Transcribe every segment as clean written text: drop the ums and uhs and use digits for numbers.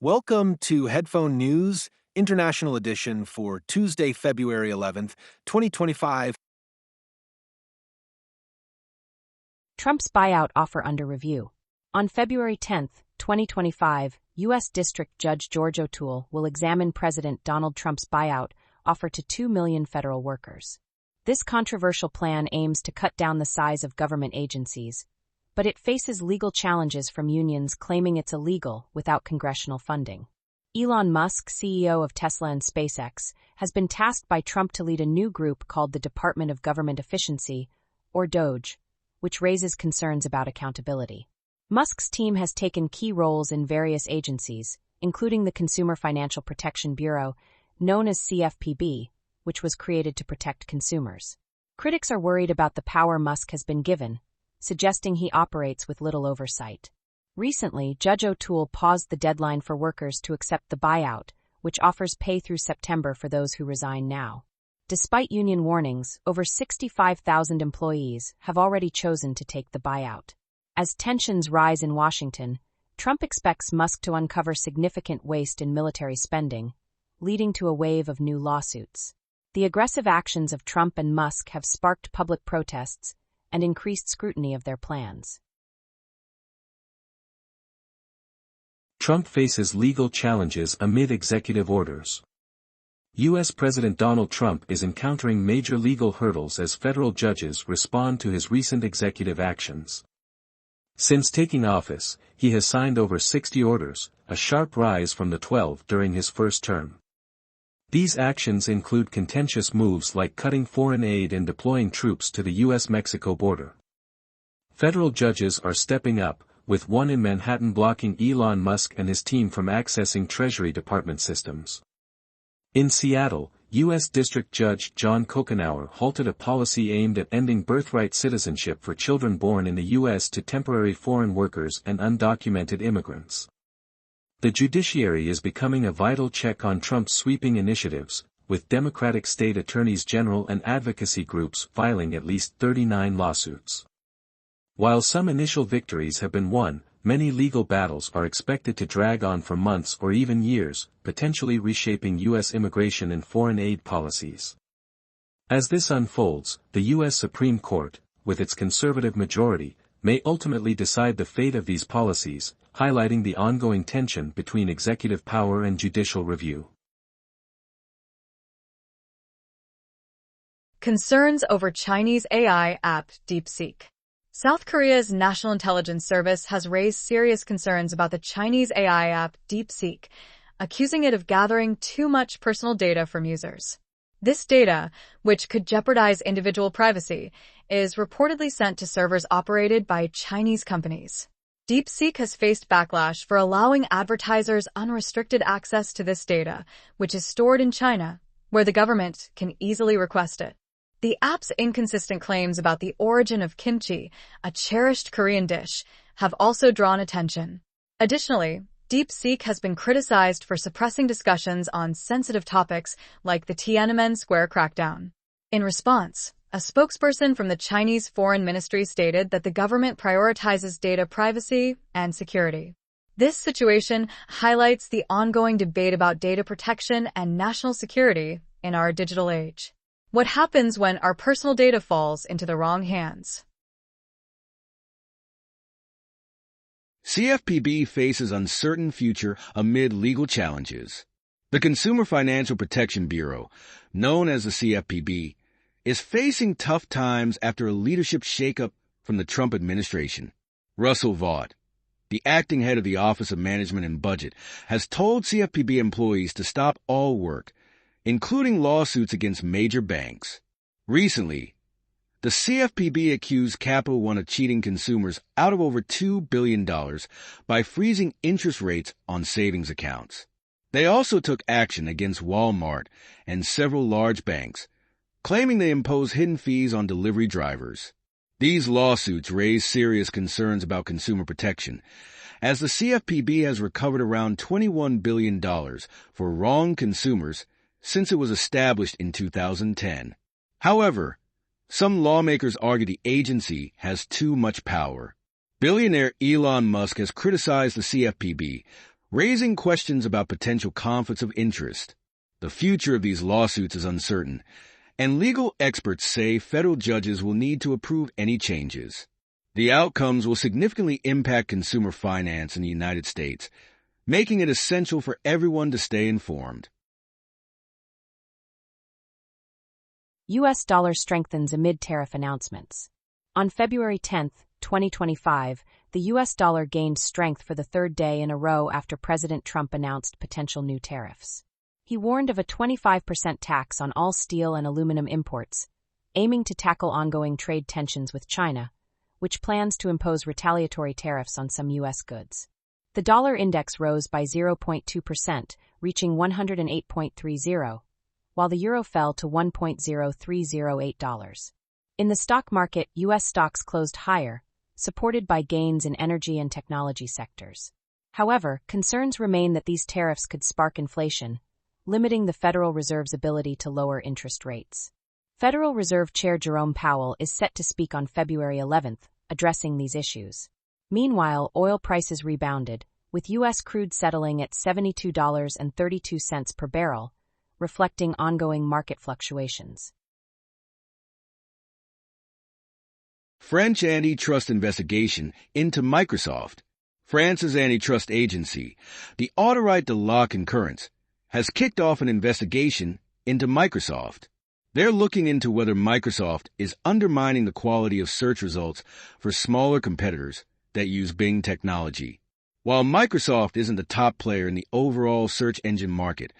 Welcome to Headphone News, International Edition for Tuesday, February 11th, 2025. Trump's buyout offer under review. On February 10, 2025, U.S. District Judge George O'Toole will examine President Donald Trump's buyout offer to 2 million federal workers. This controversial plan aims to cut down the size of government agencies, but it faces legal challenges from unions claiming it's illegal without congressional funding. Elon Musk, CEO of Tesla and SpaceX, has been tasked by Trump to lead a new group called the Department of Government Efficiency, or DOGE, which raises concerns about accountability. Musk's team has taken key roles in various agencies, including the Consumer Financial Protection Bureau, known as CFPB, which was created to protect consumers. Critics are worried about the power Musk has been given, suggesting he operates with little oversight. Recently, Judge O'Toole paused the deadline for workers to accept the buyout, which offers pay through September for those who resign now. Despite union warnings, over 65,000 employees have already chosen to take the buyout. As tensions rise in Washington, Trump expects Musk to uncover significant waste in military spending, leading to a wave of new lawsuits. The aggressive actions of Trump and Musk have sparked public protests and increased scrutiny of their plans. Trump faces legal challenges amid executive orders. U.S. President Donald Trump is encountering major legal hurdles as federal judges respond to his recent executive actions. Since taking office, he has signed over 60 orders, a sharp rise from the 12 during his first term. These actions include contentious moves like cutting foreign aid and deploying troops to the U.S.-Mexico border. Federal judges are stepping up, with one in Manhattan blocking Elon Musk and his team from accessing Treasury Department systems. In Seattle, U.S. District Judge John Kochenauer halted a policy aimed at ending birthright citizenship for children born in the U.S. to temporary foreign workers and undocumented immigrants. The judiciary is becoming a vital check on Trump's sweeping initiatives, with Democratic state attorneys general and advocacy groups filing at least 39 lawsuits. While some initial victories have been won, many legal battles are expected to drag on for months or even years, potentially reshaping U.S. immigration and foreign aid policies. As this unfolds, the U.S. Supreme Court, with its conservative majority, may ultimately decide the fate of these policies, highlighting the ongoing tension between executive power and judicial review. Concerns over Chinese AI app DeepSeek. South Korea's National Intelligence Service has raised serious concerns about the Chinese AI app DeepSeek, accusing it of gathering too much personal data from users. This data, which could jeopardize individual privacy, is reportedly sent to servers operated by Chinese companies. DeepSeek has faced backlash for allowing advertisers unrestricted access to this data, which is stored in China, where the government can easily request it. The app's inconsistent claims about the origin of kimchi, a cherished Korean dish, have also drawn attention. Additionally, DeepSeek has been criticized for suppressing discussions on sensitive topics like the Tiananmen Square crackdown. In response, a spokesperson from the Chinese Foreign Ministry stated that the government prioritizes data privacy and security. This situation highlights the ongoing debate about data protection and national security in our digital age. What happens when our personal data falls into the wrong hands? CFPB faces uncertain future amid legal challenges. The Consumer Financial Protection Bureau, known as the CFPB, is facing tough times after a leadership shakeup from the Trump administration. Russell Vaught, the acting head of the Office of Management and Budget, has told CFPB employees to stop all work, including lawsuits against major banks. Recently, the CFPB accused Capital One of cheating consumers out of over $2 billion by freezing interest rates on savings accounts. They also took action against Walmart and several large banks, claiming they impose hidden fees on delivery drivers. These lawsuits raise serious concerns about consumer protection, as the CFPB has recovered around $21 billion for wronged consumers since it was established in 2010. However, some lawmakers argue the agency has too much power. Billionaire Elon Musk has criticized the CFPB, raising questions about potential conflicts of interest. The future of these lawsuits is uncertain, and legal experts say federal judges will need to approve any changes. The outcomes will significantly impact consumer finance in the United States, making it essential for everyone to stay informed. U.S. dollar strengthens amid tariff announcements. On February 10, 2025, the U.S. dollar gained strength for the third day in a row after President Trump announced potential new tariffs. He warned of a 25% tax on all steel and aluminum imports, aiming to tackle ongoing trade tensions with China, which plans to impose retaliatory tariffs on some U.S. goods. The dollar index rose by 0.2%, reaching 108.30, while the euro fell to $1.0308. In the stock market, U.S. stocks closed higher, supported by gains in energy and technology sectors. However, concerns remain that these tariffs could spark inflation, limiting the Federal Reserve's ability to lower interest rates. Federal Reserve Chair Jerome Powell is set to speak on February 11, addressing these issues. Meanwhile, oil prices rebounded, with U.S. crude settling at $72.32 per barrel, reflecting ongoing market fluctuations. French antitrust investigation into Microsoft. France's antitrust agency, the Autorite de la Concurrence, has kicked off an investigation into Microsoft. They're looking into whether Microsoft is undermining the quality of search results for smaller competitors that use Bing technology. While Microsoft isn't the top player in the overall search engine market,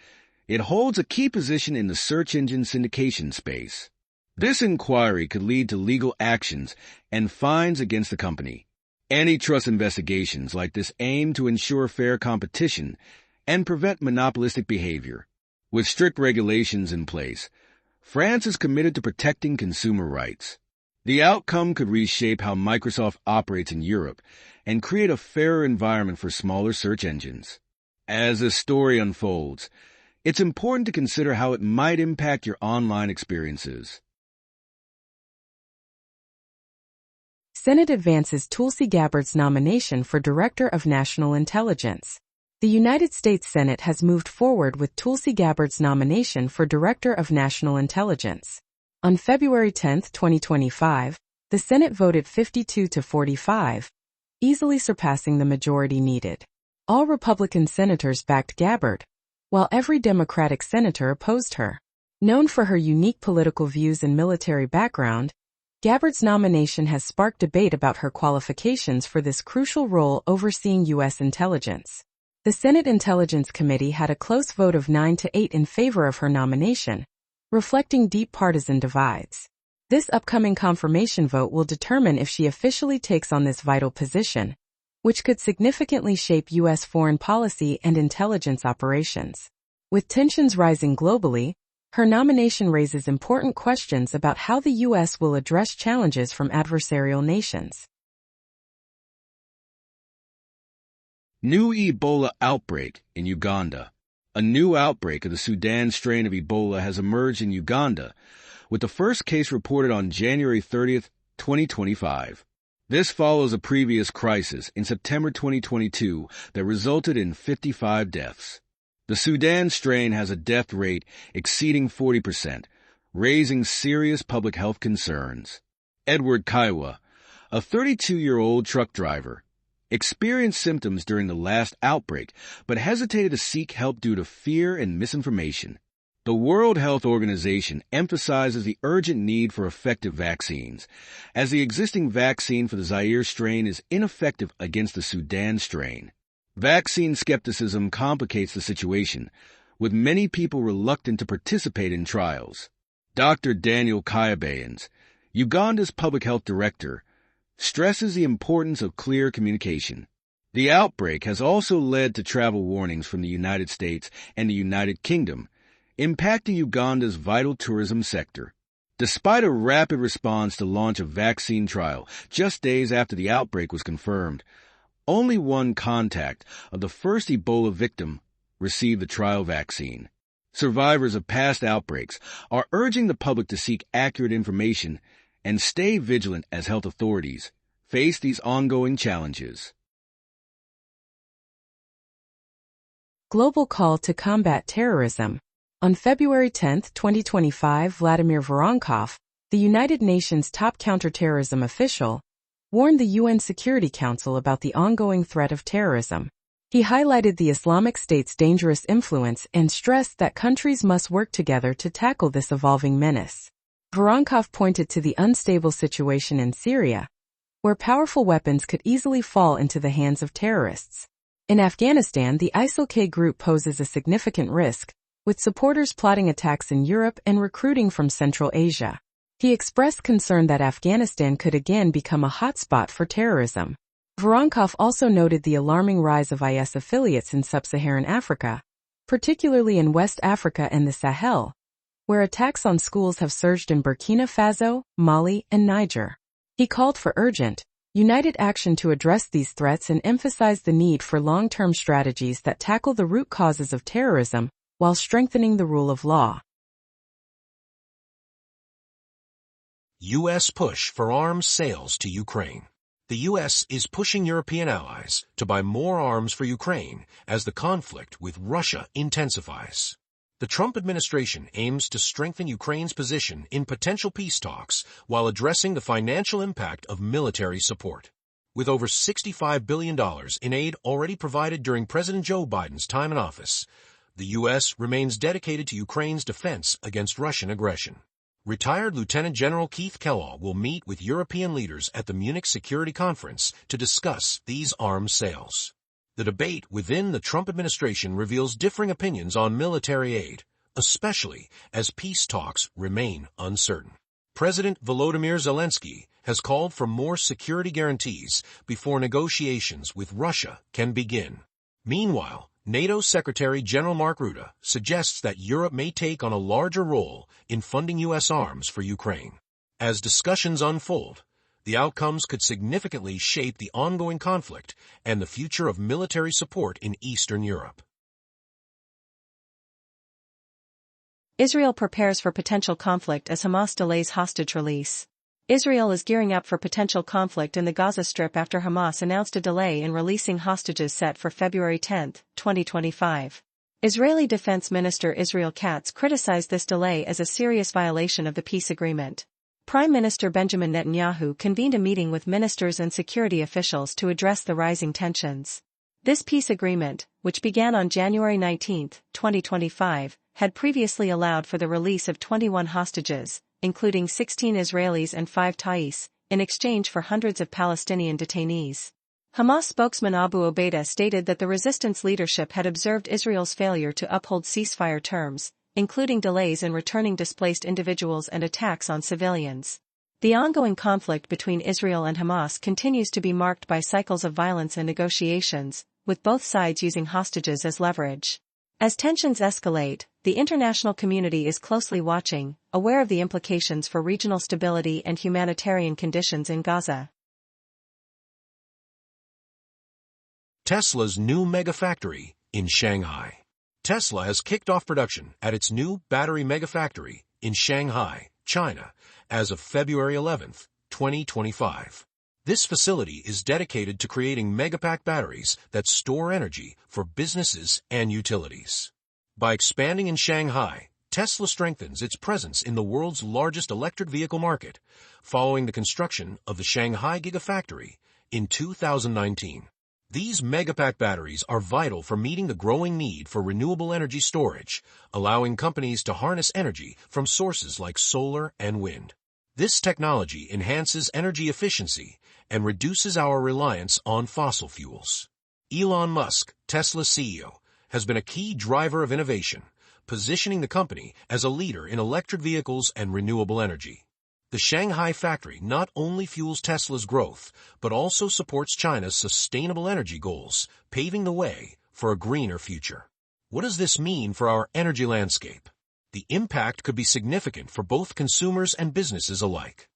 it holds a key position in the search engine syndication space. This inquiry could lead to legal actions and fines against the company. Antitrust investigations like this aim to ensure fair competition and prevent monopolistic behavior. With strict regulations in place, France is committed to protecting consumer rights. The outcome could reshape how Microsoft operates in Europe and create a fairer environment for smaller search engines. As this story unfolds, it's important to consider how it might impact your online experiences. Senate advances Tulsi Gabbard's nomination for Director of National Intelligence. The United States Senate has moved forward with Tulsi Gabbard's nomination for Director of National Intelligence. On February 10, 2025, the Senate voted 52 to 45, easily surpassing the majority needed. All Republican senators backed Gabbard, while every Democratic senator opposed her. Known for her unique political views and military background, Gabbard's nomination has sparked debate about her qualifications for this crucial role overseeing U.S. intelligence. The Senate Intelligence Committee had a close vote of 9-8 in favor of her nomination, reflecting deep partisan divides. This upcoming confirmation vote will determine if she officially takes on this vital position, which could significantly shape U.S. foreign policy and intelligence operations. With tensions rising globally, her nomination raises important questions about how the U.S. will address challenges from adversarial nations. New Ebola outbreak in Uganda. A new outbreak of the Sudan strain of Ebola has emerged in Uganda, with the first case reported on January 30, 2025. This follows a previous crisis in September 2022 that resulted in 55 deaths. The Sudan strain has a death rate exceeding 40%, raising serious public health concerns. Edward Kaiwa, a 32-year-old truck driver, experienced symptoms during the last outbreak, but hesitated to seek help due to fear and misinformation. The World Health Organization emphasizes the urgent need for effective vaccines, as the existing vaccine for the Zaire strain is ineffective against the Sudan strain. Vaccine skepticism complicates the situation, with many people reluctant to participate in trials. Dr. Daniel Kayabayans, Uganda's public health director, stresses the importance of clear communication. The outbreak has also led to travel warnings from the United States and the United Kingdom, impacting Uganda's vital tourism sector. Despite a rapid response to launch a vaccine trial just days after the outbreak was confirmed, only one contact of the first Ebola victim received the trial vaccine. Survivors of past outbreaks are urging the public to seek accurate information and stay vigilant as health authorities face these ongoing challenges. Global Call to Combat Terrorism. On February 10, 2025, Vladimir Voronkov, the United Nations top counterterrorism official, warned the UN Security Council about the ongoing threat of terrorism. He highlighted the Islamic State's dangerous influence and stressed that countries must work together to tackle this evolving menace. Voronkov pointed to the unstable situation in Syria, where powerful weapons could easily fall into the hands of terrorists. In Afghanistan, the ISIL-K group poses a significant risk, with supporters plotting attacks in Europe and recruiting from Central Asia. He expressed concern that Afghanistan could again become a hotspot for terrorism. Voronkov also noted the alarming rise of IS affiliates in sub-Saharan Africa, particularly in West Africa and the Sahel, where attacks on schools have surged in Burkina Faso, Mali, and Niger. He called for urgent, united action to address these threats and emphasized the need for long-term strategies that tackle the root causes of terrorism while strengthening the rule of law. U.S. push for arms sales to Ukraine. The U.S. is pushing European allies to buy more arms for Ukraine as the conflict with Russia intensifies. The Trump administration aims to strengthen Ukraine's position in potential peace talks while addressing the financial impact of military support. With over $65 billion in aid already provided during President Joe Biden's time in office, the U.S. remains dedicated to Ukraine's defense against Russian aggression. Retired Lieutenant General Keith Kellogg will meet with European leaders at the Munich Security Conference to discuss these arms sales. The debate within the Trump administration reveals differing opinions on military aid, especially as peace talks remain uncertain. President Volodymyr Zelensky has called for more security guarantees before negotiations with Russia can begin. Meanwhile, NATO Secretary General Mark Rutte suggests that Europe may take on a larger role in funding U.S. arms for Ukraine. As discussions unfold, the outcomes could significantly shape the ongoing conflict and the future of military support in Eastern Europe. Israel prepares for potential conflict as Hamas delays hostage release. Israel is gearing up for potential conflict in the Gaza Strip after Hamas announced a delay in releasing hostages set for February 10, 2025. Israeli Defense Minister Israel Katz criticized this delay as a serious violation of the peace agreement. Prime Minister Benjamin Netanyahu convened a meeting with ministers and security officials to address the rising tensions. This peace agreement, which began on January 19, 2025, had previously allowed for the release of 21 hostages, including 16 Israelis and 5 Thais, in exchange for hundreds of Palestinian detainees. Hamas spokesman Abu Obaida stated that the resistance leadership had observed Israel's failure to uphold ceasefire terms, including delays in returning displaced individuals and attacks on civilians. The ongoing conflict between Israel and Hamas continues to be marked by cycles of violence and negotiations, with both sides using hostages as leverage. As tensions escalate, the international community is closely watching, aware of the implications for regional stability and humanitarian conditions in Gaza. Tesla's new Megafactory in Shanghai. Tesla has kicked off production at its new battery Megafactory in Shanghai, China, as of February 11, 2025. This facility is dedicated to creating megapack batteries that store energy for businesses and utilities. By expanding in Shanghai, Tesla strengthens its presence in the world's largest electric vehicle market, following the construction of the Shanghai Gigafactory in 2019. These megapack batteries are vital for meeting the growing need for renewable energy storage, allowing companies to harness energy from sources like solar and wind. This technology enhances energy efficiency and reduces our reliance on fossil fuels. Elon Musk, Tesla's CEO, has been a key driver of innovation, positioning the company as a leader in electric vehicles and renewable energy. The Shanghai factory not only fuels Tesla's growth, but also supports China's sustainable energy goals, paving the way for a greener future. What does this mean for our energy landscape? The impact could be significant for both consumers and businesses alike.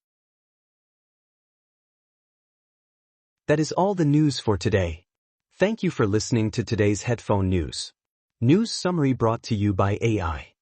That is all the news for today. Thank you for listening to today's Headphone News. News summary brought to you by AI.